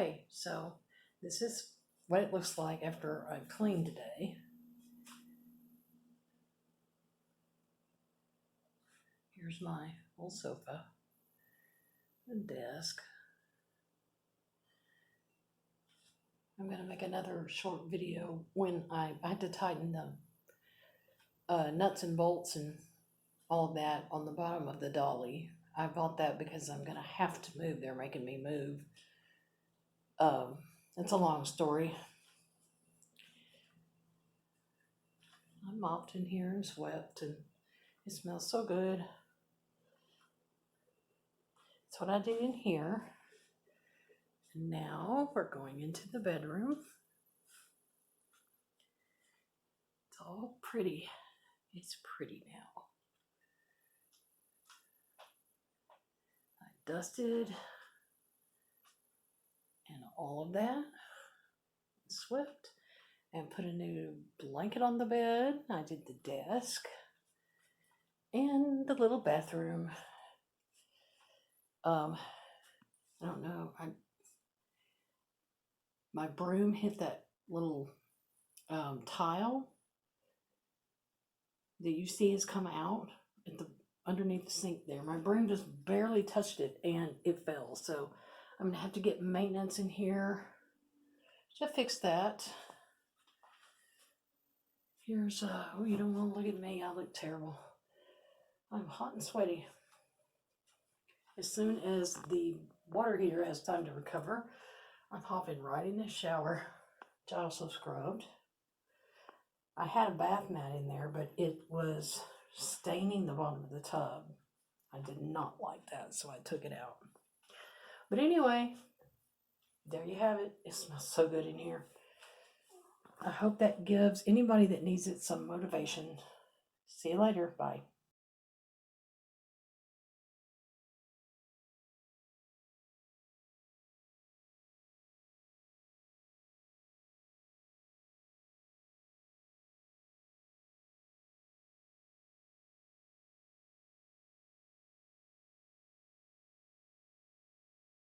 Okay, so this is what it looks like after I've cleaned today. Here's my old sofa and desk. I'm going to make another short video when I had to tighten the nuts and bolts and all of that on the bottom of the dolly. I bought that because I'm going to have to move. They're making me move. It's a long story. I mopped in here and swept, and it smells so good. That's what I did in here. And now we're going into the bedroom. It's all pretty. It's pretty now. I dusted and all of that, swept, and put a new blanket on the bed. I did the desk and the little bathroom. I don't know. My broom hit that little tile that you see has come out at the underneath the sink there. My broom just barely touched it and it fell. So I'm gonna have to get maintenance in here to fix that. Here's oh, you don't want to look at me. I look terrible. I'm hot and sweaty. As soon as the water heater has time to recover, I'm hopping right in the shower, which I also scrubbed. I had a bath mat in there, but it was staining the bottom of the tub. I did not like that, so I took it out. But anyway, there you have it. It smells so good in here. I hope that gives anybody that needs it some motivation. See you later. Bye.